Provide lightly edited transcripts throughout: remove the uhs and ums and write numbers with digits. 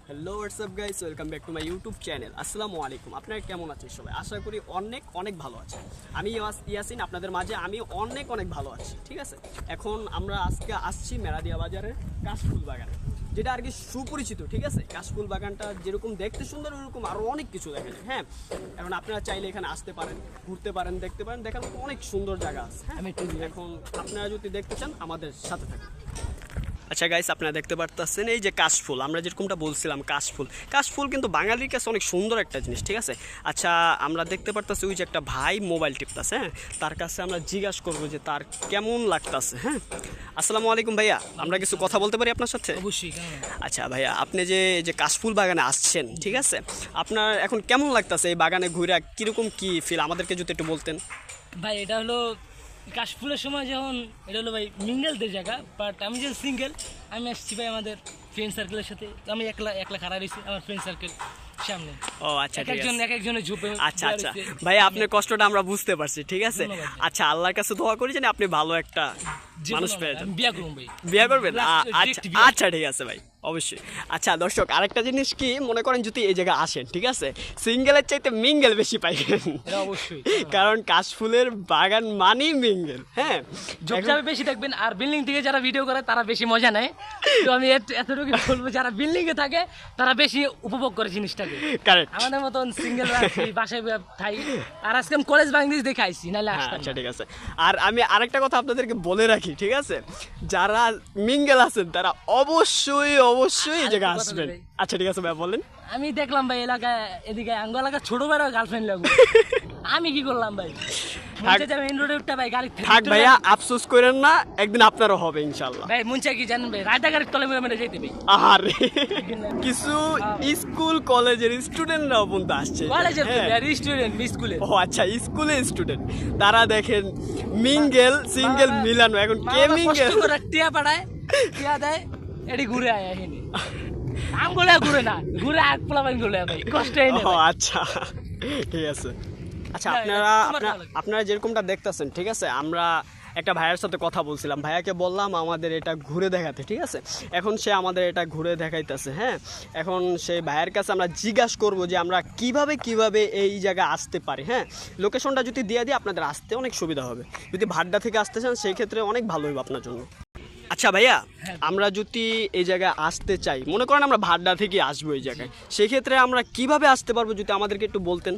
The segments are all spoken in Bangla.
Hello WhatsApp guys, welcome back to my YouTube channel. আসসালামু আলাইকুম। আপনারা কেমন আছেন সবাই? আশা করি অনেক অনেক ভালো আছেন। আমি ইয়াসিন আপনাদের মাঝে আমি অনেক অনেক ভালো আছি। ঠিক আছে, এখন আমরা আজকে আসছি মেরাদিয়া বাজারের কাশফুল বাগানে, যেটা আর কি সুপরিচিত। ঠিক আছে, কাশফুল বাগানটা যেরকম দেখতে সুন্দর ওরকম আরও অনেক কিছু দেখা যায়। হ্যাঁ, এখন আপনারা চাইলে এখানে আসতে পারেন, ঘুরতে পারেন, দেখতে পারেন, দেখার অনেক সুন্দর জায়গা আছে। হ্যাঁ, এখন আপনারা যদি দেখতে চান আমাদের সাথে থাকুন। আচ্ছা গাইস, আপনারা দেখতে পারতেছেন এই যে কাশফুল, আমরা যেরকমটা বলছিলাম কাশফুল, কাশফুল কিন্তু বাঙালির কাছে অনেক সুন্দর একটা জিনিস। ঠিক আছে, আচ্ছা আমরা দেখতে পারতেছি ওই যে একটা ভাই মোবাইল টিপতেছে। হ্যাঁ, তার কাছে আমরা জিজ্ঞাসা করবো যে তার কেমন লাগতেছে। হ্যাঁ, আসসালামু আলাইকুম ভাইয়া, আমরা কিছু কথা বলতে পারি আপনার সাথে? অবশ্যই। আচ্ছা ভাইয়া, আপনি যে কাশফুল বাগানে আসছেন, ঠিক আছে, আপনার এখন কেমন লাগতেছে এই বাগানে ঘুরে? কীরকম কি ফিল আমাদেরকে যদি একটু বলতেন। ভাই এটা হলো কাশফুলের সময়, যখন এটা হলো ভাই মিঙ্গেলদের জায়গা, বাট আমি যে সিঙ্গেল, আমি আসছি ভাই আমাদের ফ্রেন্ড সার্কেলের সাথে। আমি একলা একলা খাড়া রয়েছি আমার ফ্রেন্ড সার্কেল সামনে। ও আচ্ছা, এক একজনের ঝুপে। আচ্ছা আচ্ছা ভাই, আপনার কষ্টটা আমরা বুঝতে পারছি। ঠিক আছে, আচ্ছা আল্লাহর কাছে দোয়া করি যেন আপনি ভালো একটা মানুষ পেয়ে যান। বিয়া করুন ভাই। বিয়ে করবেন? আচ্ছা আচ্ছা, ঠিক আছে ভাই, অবশ্যই। আচ্ছা দর্শক, আরেকটা জিনিস কি মনে করেন, যদি এই জায়গায় আসেন, ঠিক আছে, সিঙ্গেলের চাইতে মিঙ্গেল বেশি পাইবেন। অবশ্যই, কারণ কাশফুলের বাগান মানি মিঙ্গেল। হ্যাঁ, ঝোপঝাপে বেশি দেখবেন, আর বিল্ডিং থেকে যারা ভিডিও করে তারা বেশি মজা নেয়। তো আমি এতটুকু বলবো, যারা বিল্ডিং এ থাকে তারা বেশি উপভোগ করে জিনিসটাকে। কারেক্ট। আমাদের মতন সিঙ্গেল বাসায় থাই। আর আজকে আমি কলেজ বাংলাদেশ দেখে আইছি, নাহলে আসতাম আচ্ছা না। ঠিক আছে, আর আমি আরেকটা কথা আপনাদেরকে বলে রাখি, ঠিক আছে, যারা মিঙ্গেল আছেন তারা অবশ্যই অবশ্যই এই জায়গায় আসবেন। আচ্ছা ঠিক আছে ভাই, বলেন। আমি দেখলাম ভাই এলাকায়, এদিকে আঙ্গ এলাকার ছোট ভাইরা গার্লফ্রেন্ড লাগবে। আমি কি করলাম ভাই, মেইন রোডে উঠতে ভাই গাড়ি থাক ভাইয়া, আফসোস করেন না, একদিন আপনারও হবে ইনশাল্লাহ। ভাই মুঞ্চা কি জানেন ভাই, রায়তা গাড়ির তলে মেরে যেতে ভাই। আরে কিছু স্কুল কলেজের স্টুডেন্টরাও পর্যন্ত আসছে। কলেজের স্টুডেন্ট স্কুলে। ও আচ্ছা, স্কুলের স্টুডেন্ট, তারা দেখেন মিঙ্গেল সিঙ্গেল মিলানো। এখন কে মিঙ্গেল টিয়া পাড়ায়, টিয়া দেয়, এটি ঘুরে আয় এখানে। আম গুলো ঘুরে না, ঘুরে এক পোলাপাইন ঘুরে ভাই, কষ্ট হয় না। ও আচ্ছা ঠিক আছে। আচ্ছা আপনারা যেরকমটা দেখতেছেন, ঠিক আছে, আমরা একটা ভাইয়ের সাথে কথা বলছিলাম, ভাইয়াকে বললাম আমাদের এটা ঘুরে দেখাতে। ঠিক আছে, এখন সে আমাদের এটা ঘুরে দেখাইতেছে। হ্যাঁ, এখন সেই ভাইয়ের কাছে আমরা জিজ্ঞাসা করব যে আমরা কিভাবে এই জায়গায় আসতে পারি। হ্যাঁ, লোকেশনটা যদি দিয়ে দিই আপনাদের আসতে অনেক সুবিধা হবে। যদি ভাড্ডা থেকে আসতে চান সেই ক্ষেত্রে অনেক ভালো হবে আপনার জন্য। আচ্ছা ভাইয়া, আমরা যদি এই জায়গায় আসতে চাই, মনে করেন আমরা ভাড্ডা থেকে আসবো এই জায়গায়, সেক্ষেত্রে আমরা কিভাবে আসতে পারবো যদি আমাদেরকে একটু বলতেন।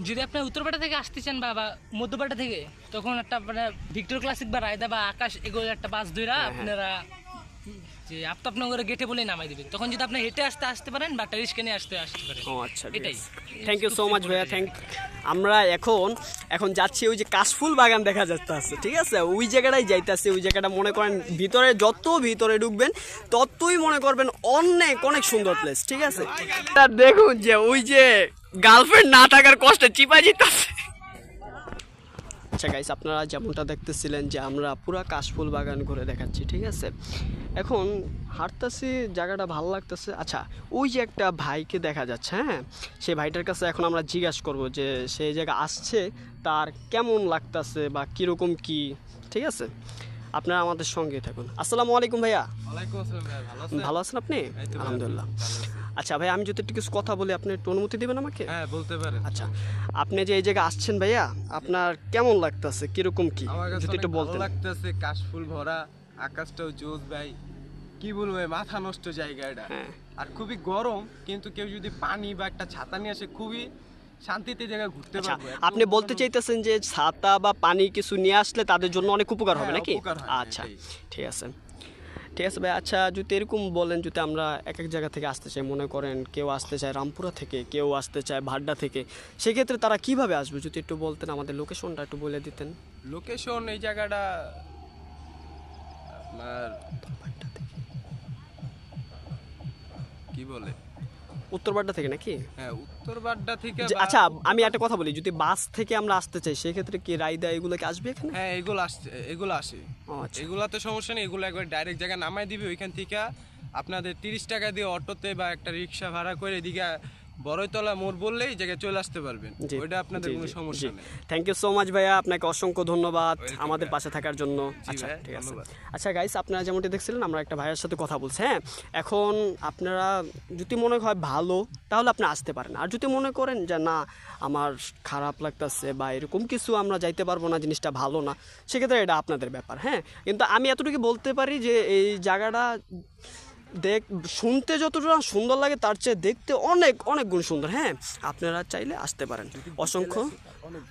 যদি আপনি উত্তরপাড়া থেকে আসতে চান বা মধ্যপাড়া থেকে, তখন একটা মানে ভিক্টোর ক্লাসিক বা রায়দা বা আকাশ এগুলো একটা বাস ধরে আপনারা যে আফতাবনগরের গেটে বলে নামাই দিবে। তখন যদি আপনি হেঁটে আসতে পারেন বা রিস্কা নিয়ে আসতে পারেন। ও আচ্ছা, এটাই। থ্যাংক ইউ সো মাচ ভাইয়া, আমরা এখন যাচ্ছি ওই যে কাশফুল বাগান দেখা যাচ্ছে। ঠিক আছে, ওই জায়গাটাই যাইতেছে। ওই জায়গাটা মনে করেন ভিতরে, যত ভিতরে ঢুকবেন ততই মনে করবেন অনেক অনেক সুন্দর প্লেস। ঠিক আছে, দেখুন যে ওই যে গার্লফ্রেন্ড না থাকার কষ্টে চিপা যেতেছে। আচ্ছা গাইস, আপনারা যেমনটা দেখতেছিলেন যে আমরা পুরা কাশফুল বাগান ঘুরে দেখাচ্ছি। ঠিক আছে, এখন হাঁটতেছি, জায়গাটা ভালো লাগতেছে। আচ্ছা, ওই যে একটা ভাইকে দেখা যাচ্ছে, হ্যাঁ, সেই ভাইটার কাছে এখন আমরা জিজ্ঞাসা করব যে সেই জায়গা আসছে তার কেমন লাগতেছে বা কীরকম কি। ঠিক আছে, আপনারা আমাদের সঙ্গে থাকুন। আসসালামু আলাইকুম ভাইয়া। ওয়ালাইকুম আসসালাম ভাই, ভালো আছেন আপনি? আলহামদুলিল্লাহ। আচ্ছা ভাই, আমি যদি একটু কিছু কথা বলি, আপনি একটু অনুমতি দেবেন আমাকে? হ্যাঁ, বলতে পারেন। আচ্ছা, আপনি যে এই জায়গায় আসছেন ভাইয়া, আপনার কেমন লাগতেছে, কিরকম কি আমার কাছে যদি একটু অনেক ভালো বলতেন। লাগতেছে, কাশফুল ভরা, আকাশটাও জোস ভাই, কি বলবো ভাই, মাথা নষ্ট জায়গা এটা। হ্যাঁ, আর খুবই গরম, কিন্তু কেউ যদি পানি বা একটা ছাতা নিয়ে আসে খুবই শান্তিতে জায়গায় ঘুরতে আচ্ছা, পারবো। আপনি বলতে চাইতেছেন যে ছাতা বা পানি কিছু নিয়ে আসলে তাদের জন্য অনেক উপকার হবে হ্যাঁ, নাকি? উপকার হয়, আচ্ছা এটাই। ঠিক আছে, ঠিক আছে ভাই। আচ্ছা, যদি এরকম বলেন, যদি আমরা এক এক জায়গা থেকে আসতে চাই, মনে করেন কেউ আসতে চায় রামপুরা থেকে, কেউ আসতে চায় ভাড্ডা থেকে, সেক্ষেত্রে তারা কিভাবে আসবে যদি একটু বলতেন, আমাদের লোকেশনটা একটু বলে দিতেন। লোকেশন এই জায়গাটা আপনার কি বলে, উত্তর ভাড্ডা থেকে নাকি? হ্যাঁ, উত্তর বাড্ডা থেকে। আচ্ছা, আমি একটা কথা বলি, যদি বাস থেকে আমরা আসতে চাই সেক্ষেত্রে কি রায়দা এগুলো কি আসবে এখানে? হ্যাঁ, এগুলো আসে। ও আচ্ছা, এগুলাতে সমস্যা নেই, এগুলো একবার ডাইরেক্ট জায়গায় নামাই দিবে। ওইখান থেকে আপনাদের 30 টাকা দিয়ে অটোতে বা একটা রিক্সা ভাড়া করে এদিকে বড়ইতলা মোড় বললেই এই জায়গায় চলে আসতে পারবেন, জি, ওইটা আপনাদের জি, কোনো জি, সমস্যা জি। নেই। থ্যাংক ইউ সো মাচ ভাইয়া, আপনাকে অসংখ্য ধন্যবাদ আমাদের ভাইয়া। পাশে থাকার জন্য। আচ্ছা ভাইয়া, ঠিক আছে। ধন্যবাদ। আচ্ছা গাইস, আপনারা যেমনটি দেখছিলেন আমরা একটা ভাইয়ের সাথে কথা বলছি। হ্যাঁ, এখন আপনারা যদি মনে হয় ভালো তাহলে আপনি আসতে পারেন, আর যদি মনে করেন যে না আমার খারাপ লাগতেছে বা এরকম কিছু আমরা যাইতে পারবো না, জিনিসটা ভালো না, সেক্ষেত্রে এটা আপনাদের ব্যাপার। হ্যাঁ, কিন্তু আমি এতটুকু বলতে পারি যে এই জায়গাটা শুনতে যতটা সুন্দর লাগে তার চেয়ে দেখতে অনেক অনেক গুণ সুন্দর। হ্যাঁ, আপনারা চাইলে আসতে পারেন। অসংখ্য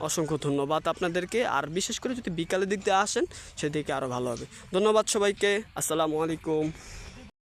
অসংখ্য ধন্যবাদ আপনাদেরকে, আর বিশেষ করে যদি বিকালের দিক দিয়ে আসেন সেদিকে আরও ভালো হবে। ধন্যবাদ সবাইকে, আসসালামু আলাইকুম।